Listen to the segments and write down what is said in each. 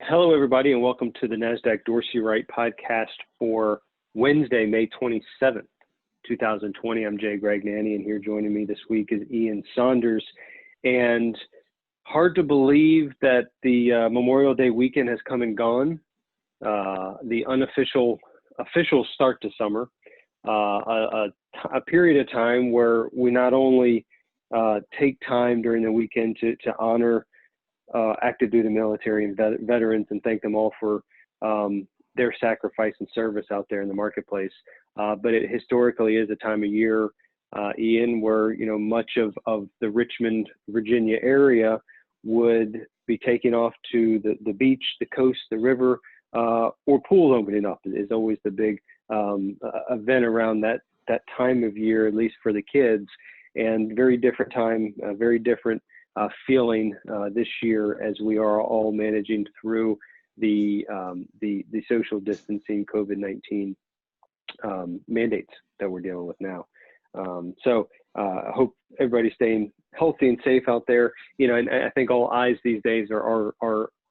Hello, everybody, and welcome to the Nasdaq Dorsey Wright podcast for Wednesday, May 27th, 2020. I'm Jay Gragnani, and here joining me this week is Ian Saunders. And hard to believe that the Memorial Day weekend has come and gone. The official start to summer, a period of time where we not only take time during the weekend to honor active duty military and veterans and thank them all for their sacrifice and service out there in the marketplace. But it historically is a time of year, Ian, where, much of the Richmond, Virginia area would be taking off to the beach, the coast, the river, or pools opening up is always the big event around that time of year, at least for the kids. And very different time, very different feeling this year as we are all managing through the social distancing COVID-19 mandates that we're dealing with now. So I hope everybody's staying healthy and safe out there. And I think all eyes these days are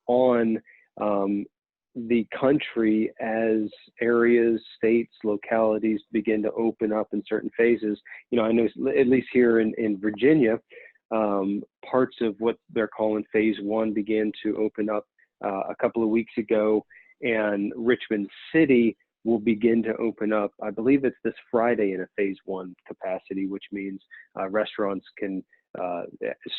on the country as areas, states, localities begin to open up in certain phases. I know at least here in Virginia, parts of what they're calling phase one began to open up a couple of weeks ago, and Richmond City will begin to open up. I believe it's this Friday in a phase one capacity, which means restaurants can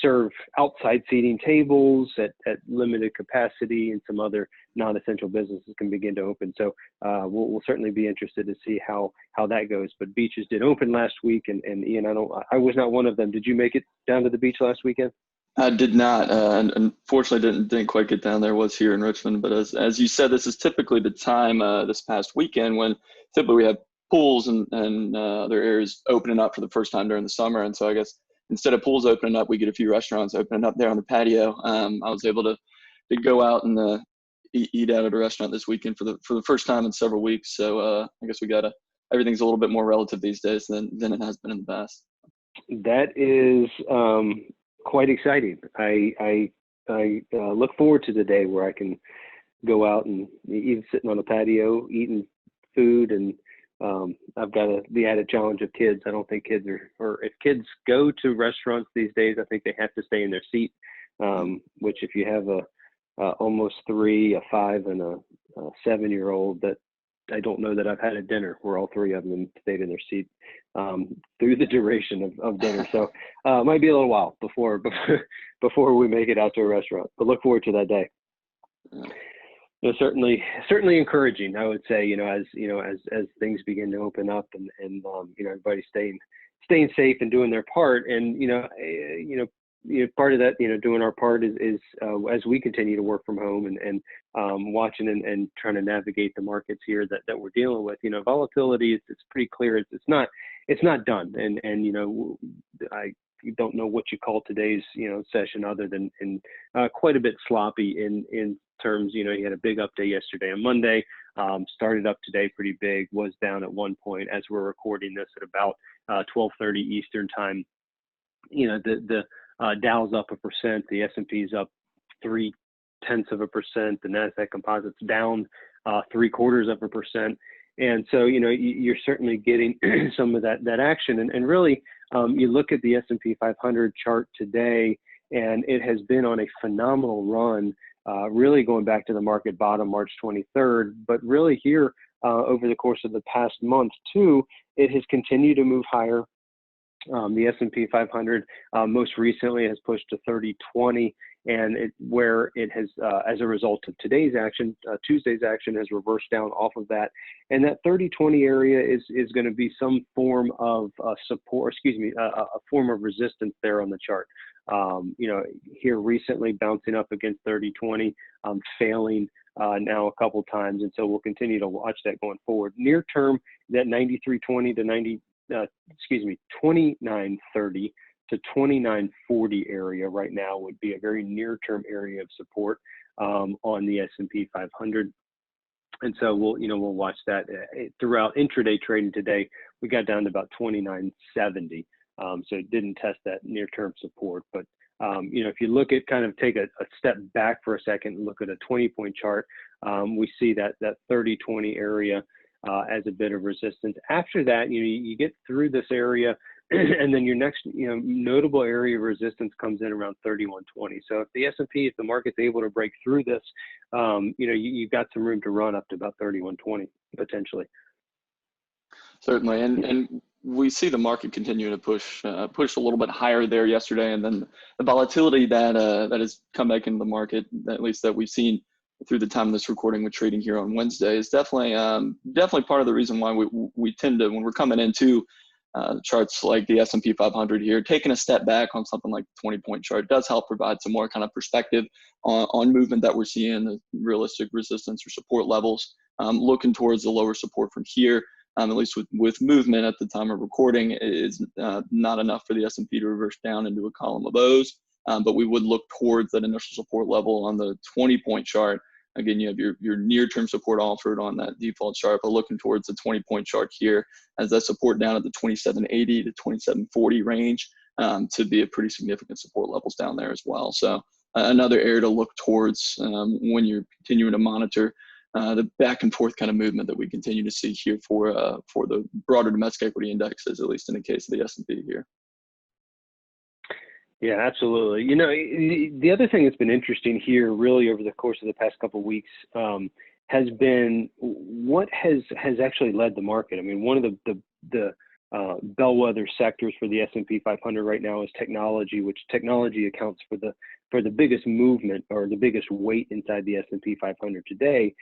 serve outside seating tables at limited capacity, and some other non-essential businesses can begin to open. So we'll certainly be interested to see how that goes. But beaches did open last week, and Ian, I was not one of them. Did you make it down to the beach last weekend? I did not. And unfortunately, didn't quite get down there. Was here in Richmond, but as you said, this is typically the time this past weekend when typically we have pools and other areas opening up for the first time during the summer. And so I guess instead of pools opening up, we get a few restaurants opening up there on the patio. I was able to go out and eat out at a restaurant this weekend for the first time in several weeks. So I guess everything's a little bit more relative these days than it has been in the past. That is quite exciting. I look forward to the day where I can go out and even sitting on a patio eating food, and I've got the added challenge of kids. I don't think kids or if kids go to restaurants these days, I think they have to stay in their seat, which if you have almost 3, a 5, and a 7-year-old, that I don't know that I've had a dinner where all 3 of them stayed in their seat through the duration of dinner. So it might be a little while before we make it out to a restaurant, but look forward to that day. Certainly encouraging, I would say, as things begin to open up and everybody staying safe and doing their part. And, part of that, doing our part is as we continue to work from home and watching and trying to navigate the markets here that we're dealing with. Volatility, it's pretty clear. It's not done. And I don't know what you call today's, session other than quite a bit sloppy in terms, you had a big update yesterday on Monday, started up today pretty big, was down at one point as we're recording this at about 12:30 Eastern time. The Dow's up 1%, the S&P's up 0.3%, the Nasdaq Composite's down 0.75%. And so, you're certainly getting some of that action. And really, you look at the S&P 500 chart today, and it has been on a phenomenal run, really going back to the market bottom March 23rd. But really here, over the course of the past month too, it has continued to move higher. The S&P 500 most recently has pushed to 3020, and where it has, as a result of today's action, Tuesday's action, has reversed down off of that. And that 3020 area is going to be some form of support, a form of resistance there on the chart. Here recently bouncing up against 3020, failing now a couple times, and so we'll continue to watch that going forward. Near term, that 9320 to 2930 to 2940 area right now would be a very near-term area of support on the S&P 500. And so we'll watch that throughout intraday trading today. We got down to about 2970 So it didn't test that near-term support. But if you look at take a step back for a second and look at a 20-point chart, we see that 30-20 area as a bit of resistance. After that, you get through this area, and then your next notable area of resistance comes in around 3120. So if the S&P, if the market's able to break through this, you've got some room to run up to about 3120 potentially. Certainly, and we see the market continue to push a little bit higher there yesterday, and then the volatility that has come back into the market, at least that we've seen through the time of this recording with trading here on Wednesday, is definitely part of the reason why we tend to, when we're coming into charts like the S&P 500 here, taking a step back on something like the 20-point chart does help provide some more kind of perspective on movement that we're seeing, the realistic resistance or support levels, looking towards the lower support from here. At least with movement at the time of recording, is not enough for the S&P to reverse down into a column of O's, but we would look towards that initial support level on the 20-point chart. Again, you have your near-term support offered on that default chart, but looking towards the 20-point chart here as that support down at the 2780 to 2740 range to be a pretty significant support levels down there as well. So another area to look towards when you're continuing to monitor the back and forth kind of movement that we continue to see here for the broader domestic equity indexes, at least in the case of the S&P here. Yeah, absolutely. The other thing that's been interesting here really over the course of the past couple of weeks has been what has actually led the market. I mean, one of the bellwether sectors for the S&P 500 right now is technology, which technology accounts for the biggest movement or the biggest weight inside the S&P 500 today.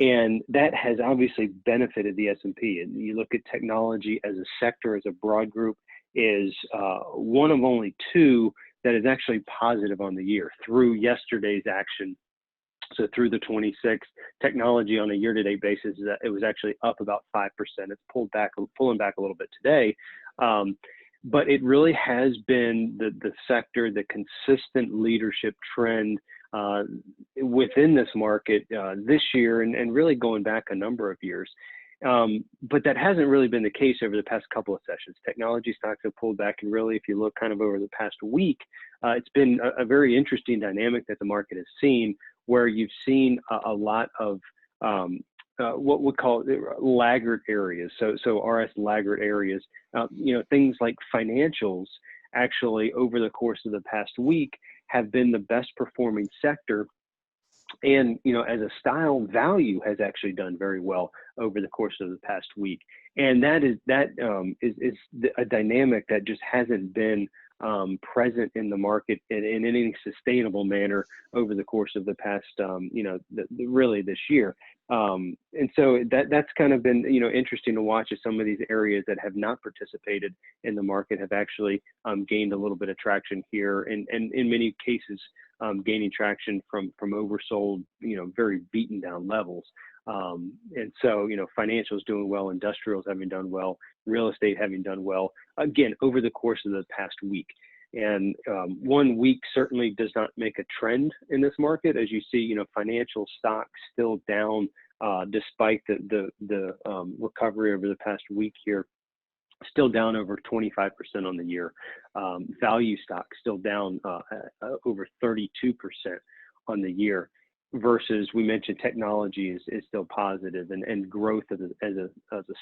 And that has obviously benefited the S&P. And you look at technology as a sector, as a broad group, is one of only two that is actually positive on the year through yesterday's action. So through the 26th, technology on a year-to-date basis, it was actually up about 5%. It's pulling back a little bit today. But it really has been the sector, the consistent leadership trend within this market this year and really going back a number of years. But that hasn't really been the case over the past couple of sessions. Technology stocks have pulled back, and really, if you look kind of over the past week, it's been a very interesting dynamic that the market has seen, where you've seen a lot of what we call laggard areas. So RS laggard areas, things like financials actually over the course of the past week have been the best performing sector. And, as a style, value has actually done very well over the course of the past week. And that is a dynamic that just hasn't been present in the market in any sustainable manner over the course of the past, really this year. And so that's kind of been, interesting to watch, as some of these areas that have not participated in the market have actually gained a little bit of traction here, and in many cases gaining traction from oversold, very beaten down levels. And so, financials doing well, industrials having done well, real estate having done well, again, over the course of the past week. And 1 week certainly does not make a trend in this market. As you see, financial stocks still down despite the recovery over the past week here, still down over 25% on the year. Value stocks still down over 32% on the year. Versus, we mentioned technology is still positive, and growth as a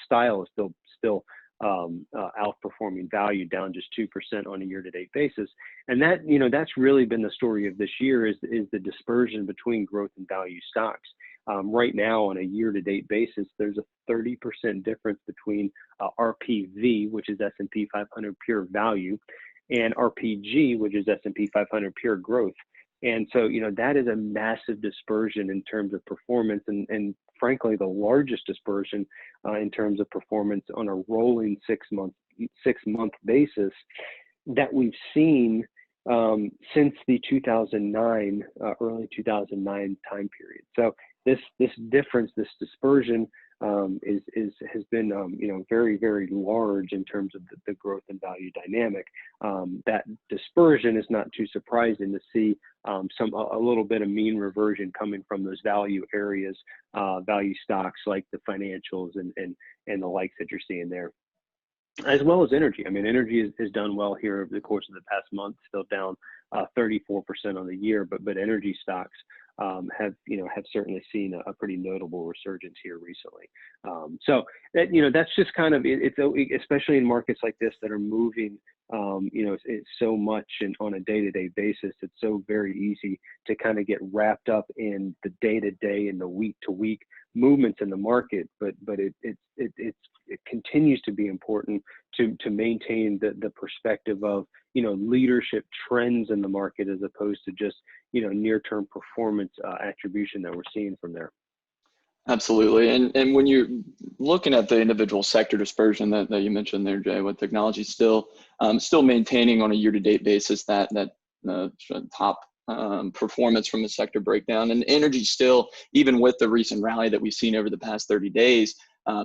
style is still outperforming value, down just 2% on a year-to-date basis. And that, that's really been the story of this year, is the dispersion between growth and value stocks. Right now, on a year-to-date basis, there's a 30% difference between RPV, which is S&P 500 pure value, and RPG, which is S&P 500 pure growth. And so, that is a massive dispersion in terms of performance, and frankly, the largest dispersion in terms of performance on a rolling six-month basis that we've seen since the 2009, early 2009 time period. So this difference, this dispersion has been very, very large in terms of the growth and value dynamic. That dispersion is not too surprising to see a little bit of mean reversion coming from those value areas, value stocks like the financials and the likes that you're seeing there. as well as energy. I mean, energy has done well here over the course of the past month, still down 34% on the year, but energy stocks have certainly seen a pretty notable resurgence here recently. So that, that's just kind of it's especially in markets like this that are moving it's so much and on a day-to-day basis. It's so very easy to kind of get wrapped up in the day-to-day and the week-to-week movements in the market, but it continues to be important to maintain the perspective of leadership trends in the market, as opposed to just near-term performance attribution that we're seeing from there. Absolutely. And when you're looking at the individual sector dispersion that you mentioned there, Jay, with technology still maintaining on a year-to-date basis that top performance from the sector breakdown, and energy still, even with the recent rally that we've seen over the past 30 days,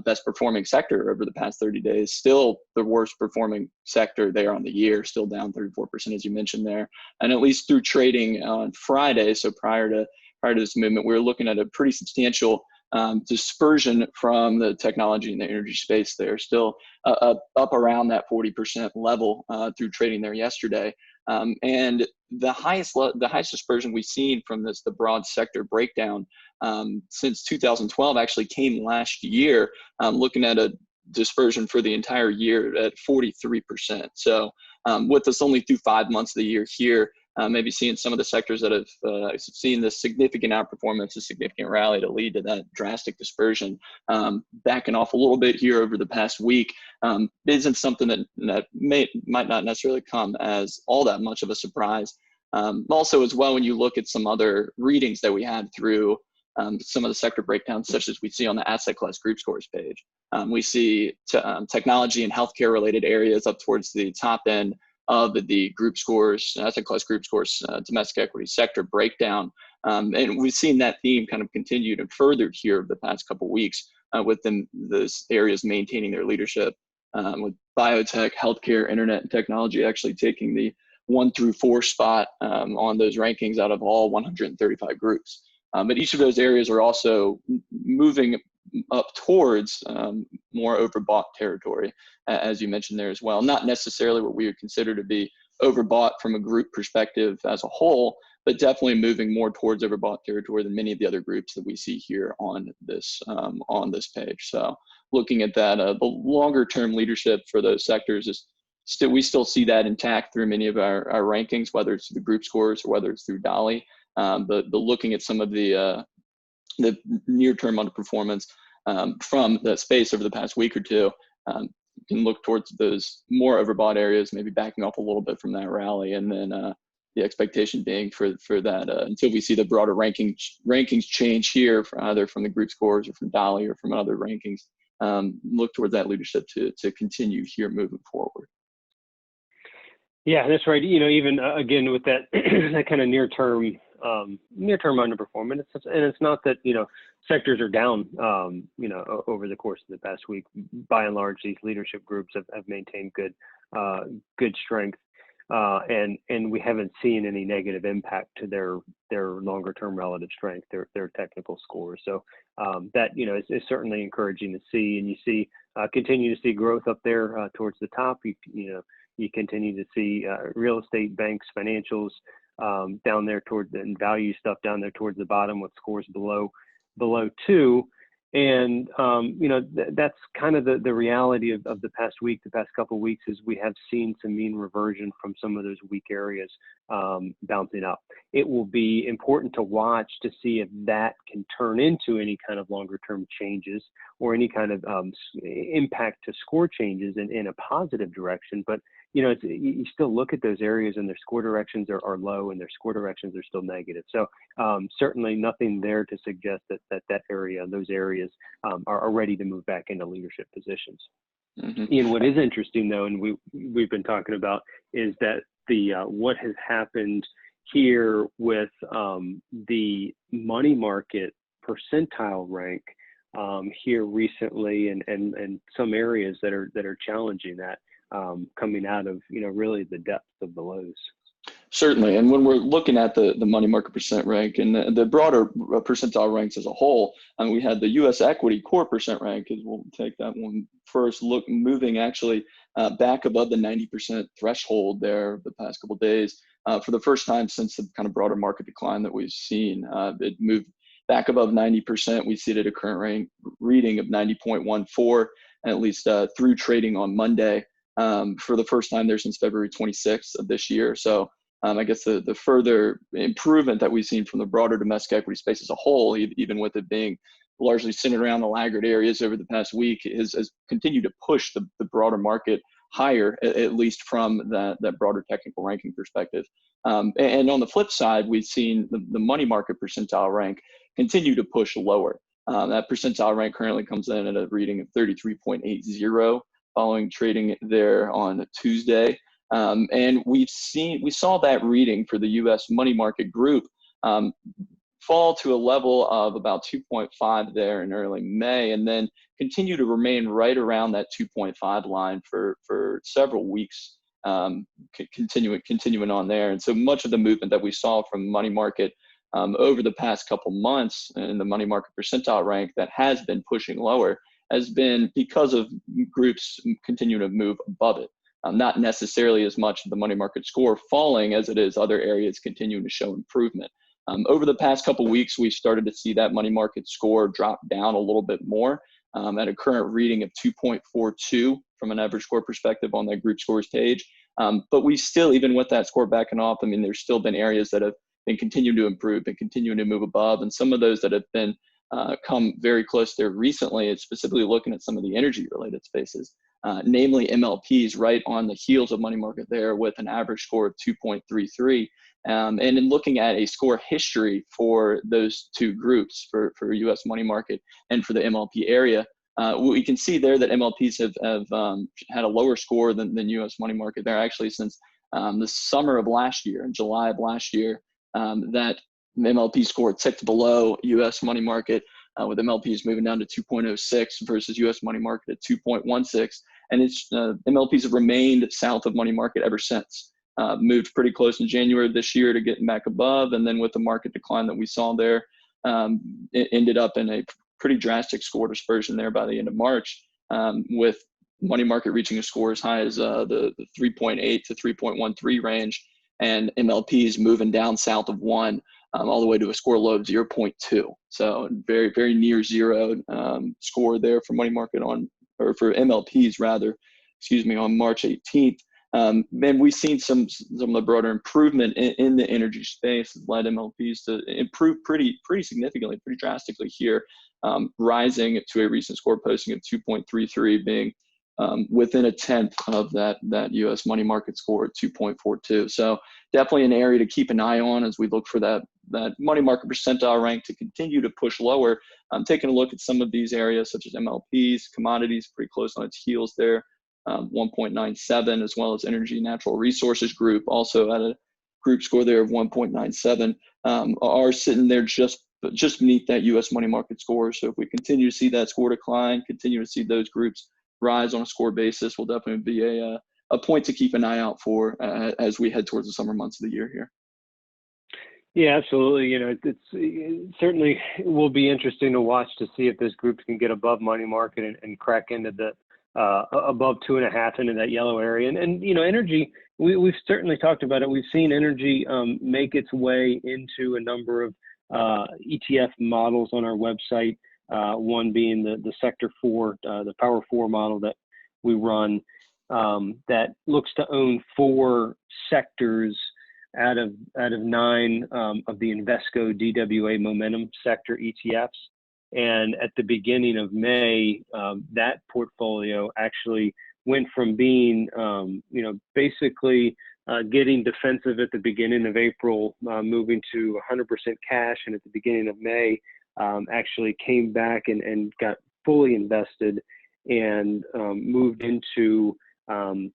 best performing sector over the past 30 days, still the worst performing sector there on the year, still down 34%, as you mentioned there. And at least through trading on Friday, so prior to this movement, we were looking at a pretty substantial dispersion from the technology and the energy space there, still up around that 40% level through trading there yesterday. And the highest dispersion we've seen from the broad sector breakdown since 2012 actually came last year, looking at a dispersion for the entire year at 43%. So with us only through 5 months of the year here, maybe seeing some of the sectors that have seen this significant outperformance, a significant rally to lead to that drastic dispersion, backing off a little bit here over the past week, isn't something that might not necessarily come as all that much of a surprise. Also, as well, when you look at some other readings that we had through some of the sector breakdowns, such as we see on the asset class group scores page, we see technology and healthcare related areas up towards the top end of the group scores, asset class group scores, domestic equity sector breakdown. And we've seen that theme kind of continued and furthered here over the past couple of weeks, with those areas maintaining their leadership, with biotech, healthcare, internet, and technology actually taking the 1 through 4 spot on those rankings out of all 135 groups. But each of those areas are also moving up towards more overbought territory, as you mentioned there as well. Not necessarily what we would consider to be overbought from a group perspective as a whole, but definitely moving more towards overbought territory than many of the other groups that we see here on this page. So looking at that, the longer term leadership for those sectors is we still see that intact through many of our rankings, whether it's the group scores or whether it's through Dolly. But looking at some of the near-term underperformance from that space over the past week or two, you can look towards those more overbought areas, maybe backing off a little bit from that rally, and then the expectation being for that until we see the broader rankings change here, either from the group scores or from Dolly or from other rankings, look towards that leadership to continue here moving forward. Yeah, that's right. Even again with that that kind of near-term underperformance, and it's not that sectors are down over the course of the past week. By and large, these leadership groups have maintained good strength, and we haven't seen any negative impact to their longer term relative strength, their technical scores. So that is certainly encouraging to see, and you continue to see growth up there towards the top. You continue to see real estate, banks, financials down there and value stuff down there towards the bottom with scores below 2. And that's kind of the reality of the past couple of weeks, is we have seen some mean reversion from some of those weak areas bouncing up. It will be important to watch to see if that can turn into any kind of longer term changes or any kind of impact to score changes in a positive direction. But you still look at those areas and their score directions are low, and their score directions are still negative. So certainly nothing there to suggest that area, those areas are ready to move back into leadership positions. Mm-hmm. Ian, what is interesting though, and we've been talking about, is that what has happened here with the money market percentile rank here recently, and some areas that are challenging that. Coming out of really the depths of the lows. Certainly. And when we're looking at the money market percent rank and the broader percentile ranks as a whole, we had the U.S. equity core percent rank, as we'll take that one first, moving actually back above the 90% threshold there the past couple of days for the first time since the kind of broader market decline that we've seen. It moved back above 90%. We see it at a current rank reading of 90.14, and at least through trading on Monday for the first time there since February 26th of this year. So I guess the further improvement that we've seen from the broader domestic equity space as a whole, even with it being largely centered around the laggard areas over the past week, has continued to push the broader market higher, at least from that broader technical ranking perspective. And on the flip side, we've seen the money market percentile rank continue to push lower. That percentile rank currently comes in at a reading of 33.80 following trading there on Tuesday. And we saw that reading for the U.S. money market group fall to a level of about 2.5 there in early May, and then continue to remain right around that 2.5 line for several weeks, continuing on there. And so much of the movement that we saw from money market over the past couple months in the money market percentile rank that has been pushing lower has been because of groups continuing to move above it. Not necessarily as much of the money market score falling as it is other areas continuing to show improvement. Over the past couple of weeks, we've started to see that money market score drop down a little bit more at a current reading of 2.42 from an average score perspective on that group scores page. But we still, even with that score backing off, I mean, there's still been areas that have been continuing to improve and continuing to move above. And some of those that have been come very close there recently, it's specifically looking at some of the energy related spaces. Namely MLPs right on the heels of money market there with an average score of 2.33. And in looking at a score history for those two groups for US money market and for the MLP area, we can see there that MLPs have had a lower score than US money market there actually since the summer of last year, in July of last year. That MLP score ticked below US money market, with MLPs moving down to 2.06 versus US money market at 2.16. And it's MLPs have remained south of money market ever since. Moved pretty close in January of this year to getting back above. And then with the market decline that we saw there, it ended up in a pretty drastic score dispersion there by the end of March, with money market reaching a score as high as the 3.8 to 3.13 range, and MLPs moving down south of 1. All the way to a score low of 0.2. So very, very near zero score there for money market or for MLPs rather, on March 18th. And we've seen some of the broader improvement in the energy space that led MLPs to improve pretty significantly, pretty drastically here, rising to a recent score posting of 2.33, being within a tenth of that U.S. money market score at 2.42. So definitely an area to keep an eye on as we look for that money market percentile rank to continue to push lower. Taking a look at some of these areas such as MLPs, commodities, pretty close on its heels there, 1.97, as well as energy natural resources group, also at a group score there of 1.97, are sitting there just beneath that U.S. money market score. So if we continue to see that score decline, continue to see those groups rise on a score basis, will definitely be a point to keep an eye out for as we head towards the summer months of the year here. Yeah, absolutely. It certainly will be interesting to watch to see if those groups can get above money market and crack into the above 2.5 into that yellow area. And energy, we've certainly talked about it. We've seen energy make its way into a number of ETF models on our website. One being the Sector 4, the Power 4 model that we run, that looks to own 4 sectors out of 9 of the Invesco DWA Momentum Sector ETFs. And at the beginning of May, that portfolio actually went from being, basically getting defensive at the beginning of April, moving to 100% cash, and at the beginning of May, actually came back and got fully invested and moved into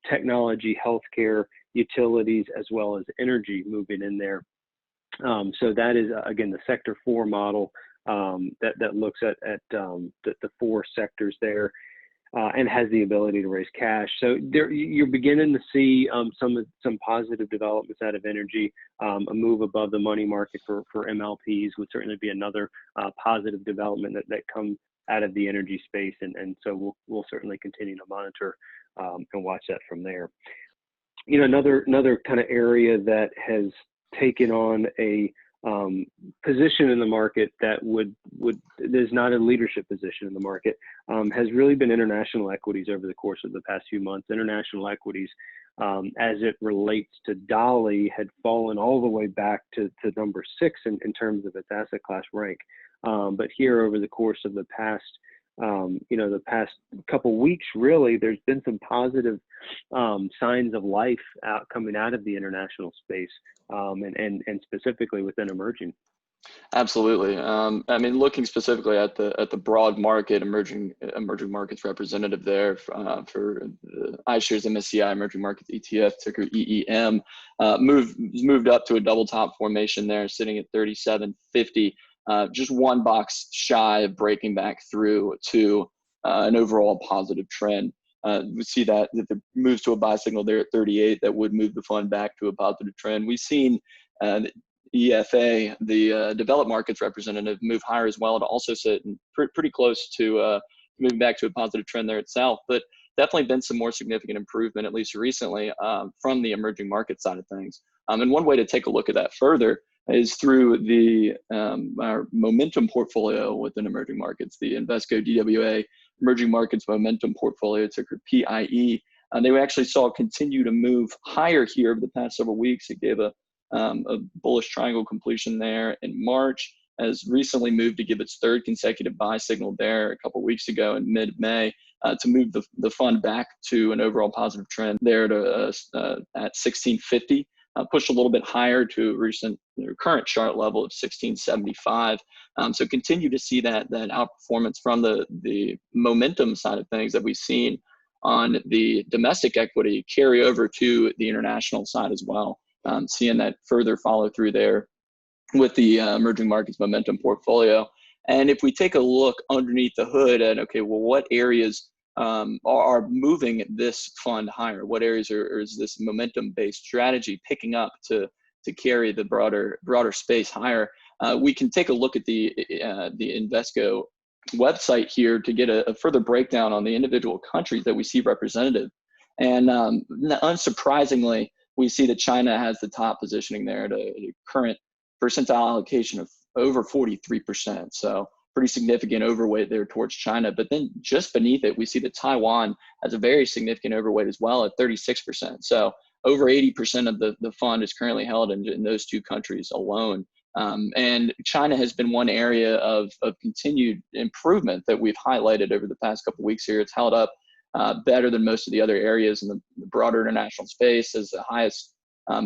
technology, healthcare, utilities, as well as energy moving in there. So that is, again, the Sector 4 model that looks at the 4 sectors there. and has the ability to raise cash. So there, you're beginning to see some positive developments out of energy. A move above the money market for MLPs would certainly be another positive development that comes out of the energy space, and so we'll certainly continue to monitor and watch that from there. You know, another kind of area that has taken on a position in the market that there's not a leadership position in the market, has really been international equities over the course of the past few months. International equities, as it relates to Dolly, had fallen all the way back to number 6 in terms of its asset class rank. But here over the course of the past, the past couple weeks, really, there's been some positive signs of life coming out of the international space, and specifically within emerging. Absolutely. I mean, looking specifically at the broad market, emerging markets representative there for the iShares MSCI Emerging Markets ETF, ticker EEM, moved up to a double top formation there, sitting at 3750. Just one box shy of breaking back through to an overall positive trend. We see that if it moves to a buy signal there at 38, that would move the fund back to a positive trend. We've seen EFA, the developed markets representative, move higher as well, to also sit pretty close to moving back to a positive trend there itself. But definitely been some more significant improvement, at least recently, from the emerging market side of things. And one way to take a look at that further is through our momentum portfolio within emerging markets, the Invesco DWA Emerging Markets Momentum Portfolio, ticker PIE. They actually saw it continue to move higher here over the past several weeks. It gave a bullish triangle completion there in March, has recently moved to give its third consecutive buy signal there a couple of weeks ago in mid-May, to move the fund back to an overall positive trend there to at 1650. Pushed a little bit higher to current chart level of 1675. So continue to see that outperformance from the momentum side of things that we've seen on the domestic equity carry over to the international side as well. Seeing that further follow through there with the emerging markets momentum portfolio. And if we take a look underneath the hood at, okay, well, what areas are moving this fund higher? What areas is this momentum-based strategy picking up to carry the broader space higher? We can take a look at the Invesco website here to get a further breakdown on the individual countries that we see representative. And unsurprisingly, we see that China has the top positioning there at a current percentile allocation of over 43%. So pretty significant overweight there towards China. But then just beneath it, we see that Taiwan has a very significant overweight as well at 36%. So over 80% of the fund is currently held in those two countries alone. And China has been one area of continued improvement that we've highlighted over the past couple of weeks here. It's held up better than most of the other areas in the broader international space, as the highest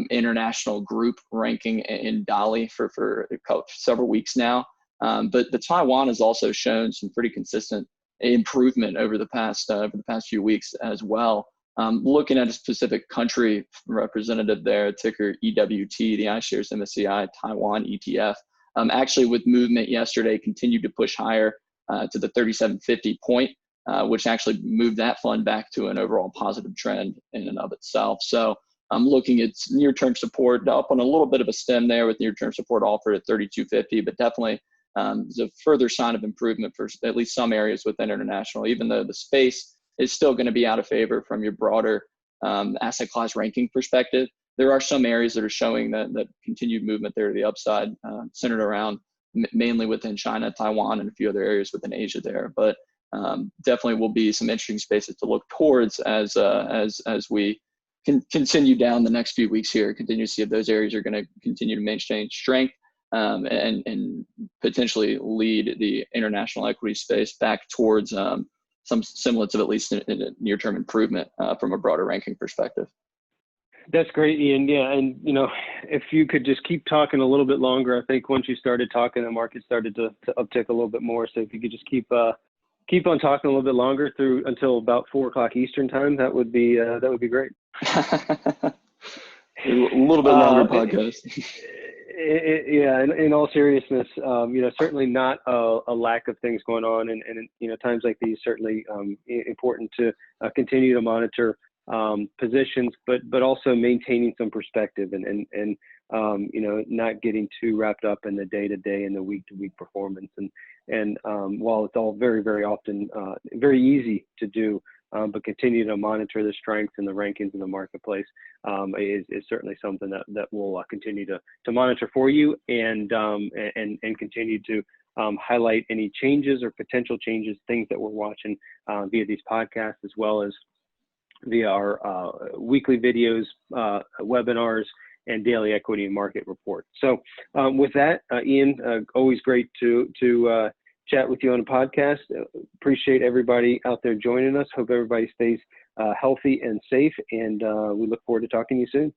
international group ranking in Dolly for several weeks now. But the Taiwan has also shown some pretty consistent improvement over the past few weeks as well. Looking at a specific country representative there, ticker EWT, the iShares MSCI Taiwan ETF, actually with movement yesterday continued to push higher to the 3750 point, which actually moved that fund back to an overall positive trend in and of itself. So I'm looking at near-term support up on a little bit of a stem there with near-term support offered at 3250, but definitely is a further sign of improvement for at least some areas within international, even though the space is still going to be out of favor from your broader asset class ranking perspective. There are some areas that are showing that continued movement there to the upside, centered around mainly within China, Taiwan, and a few other areas within Asia there. But definitely will be some interesting spaces to look towards as we continue down the next few weeks here, continue to see if those areas are going to continue to maintain strength, and potentially lead the international equity space back towards some semblance of at least a near-term improvement from a broader ranking perspective. That's great, Ian. Yeah, and if you could just keep talking a little bit longer, I think once you started talking, the market started to uptick a little bit more. So if you could just keep on talking a little bit longer through until about 4 o'clock Eastern time, that would be great. A little bit longer podcast. Yeah, in all seriousness, certainly not a lack of things going on, and times like these certainly important to continue to monitor positions, but also maintaining some perspective and not getting too wrapped up in the day-to-day and the week-to-week performance. And while it's all very, very often very easy to do, but continue to monitor the strengths and the rankings in the marketplace is certainly something that we'll continue to monitor for you and continue to highlight any changes or potential changes, things that we're watching via these podcasts, as well as via our weekly videos, webinars, and daily equity and market reports. So with that, Ian, always great to chat with you on the podcast. Appreciate everybody out there joining us. Hope everybody stays healthy and safe, and we look forward to talking to you soon.